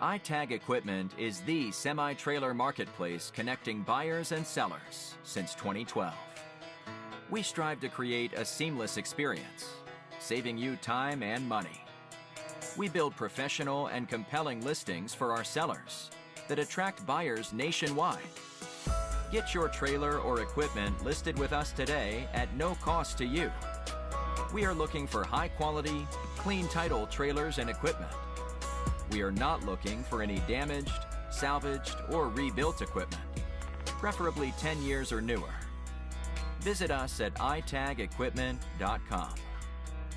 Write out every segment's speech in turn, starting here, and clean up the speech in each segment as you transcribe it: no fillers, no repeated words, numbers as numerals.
iTag Equipment is the semi-trailer marketplace connecting buyers and sellers since 2012. We strive to create a seamless experience, saving you time and money. We build professional and compelling listings for our sellers that attract buyers nationwide. Get your trailer or equipment listed with us today at no cost to you. We are looking for high-quality, clean title trailers and equipment. We are not looking for any damaged, salvaged, or rebuilt equipment, preferably 10 years or newer. Visit us at itagequipment.com.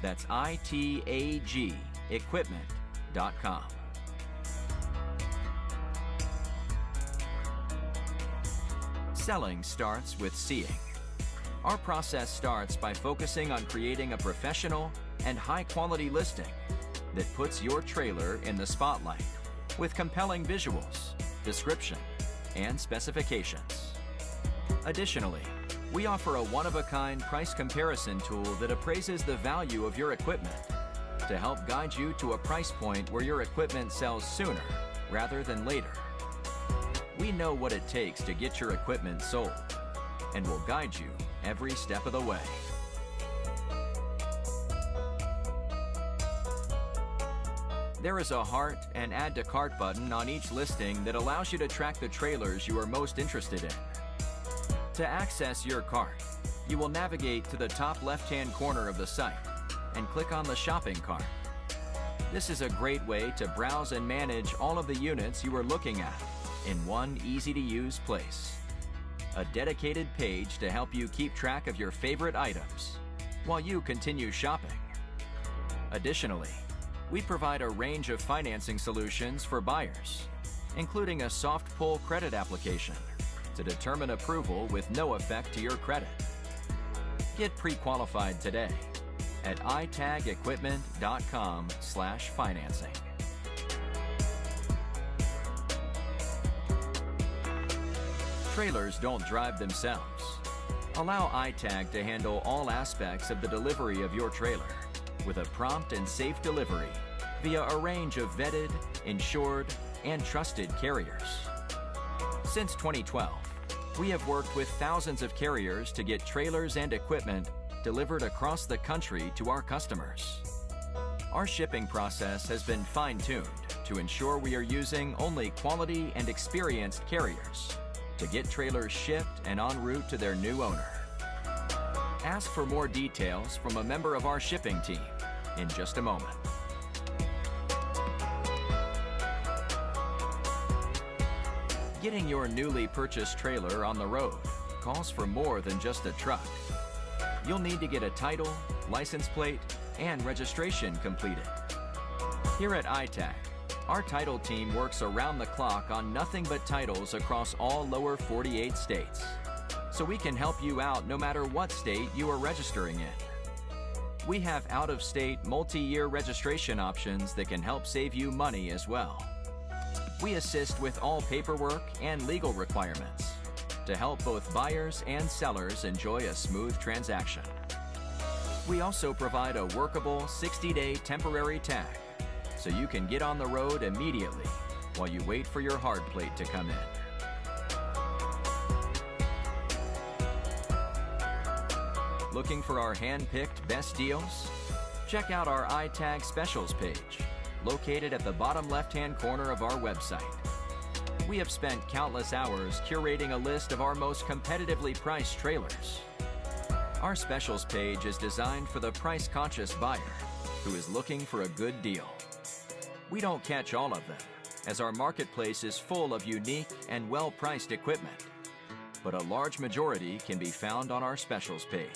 That's ITAG equipment.com. Selling starts with seeing. Our process starts by focusing on creating a professional and high-quality listing that puts your trailer in the spotlight with compelling visuals, description, and specifications. Additionally, we offer a one-of-a-kind price comparison tool that appraises the value of your equipment to help guide you to a price point where your equipment sells sooner rather than later. We know what it takes to get your equipment sold and will guide you every step of the way. There is a heart and add to cart button on each listing that allows you to track the trailers you are most interested in. To access your cart, you will navigate to the top left-hand corner of the site and click on the shopping cart. This is a great way to browse and manage all of the units you are looking at in one easy-to-use place. A dedicated page to help you keep track of your favorite items while you continue shopping. Additionally, we provide a range of financing solutions for buyers, including a soft pull credit application to determine approval with no effect to your credit. Get pre-qualified today at itagequipment.com/financing. Trailers don't drive themselves. Allow iTag to handle all aspects of the delivery of your trailer with a prompt and safe delivery via a range of vetted, insured, and trusted carriers. Since 2012, we have worked with thousands of carriers to get trailers and equipment delivered across the country to our customers. Our shipping process has been fine-tuned to ensure we are using only quality and experienced carriers to get trailers shipped and en route to their new owner. Ask for more details from a member of our shipping team in just a moment. Getting your newly purchased trailer on the road calls for more than just a truck. You'll need to get a title, license plate, and registration completed. Here at iTag, our title team works around the clock on nothing but titles across all lower 48 states, so we can help you out no matter what state you are registering in. We have out-of-state multi-year registration options that can help save you money as well. We assist with all paperwork and legal requirements to help both buyers and sellers enjoy a smooth transaction. We also provide a workable 60-day temporary tag so you can get on the road immediately while you wait for your hard plate to come in. Looking for our hand-picked best deals? Check out our iTag Specials page, located at the bottom left-hand corner of our website. We have spent countless hours curating a list of our most competitively priced trailers. Our Specials page is designed for the price-conscious buyer who is looking for a good deal. We don't catch all of them, as our marketplace is full of unique and well-priced equipment, but a large majority can be found on our Specials page.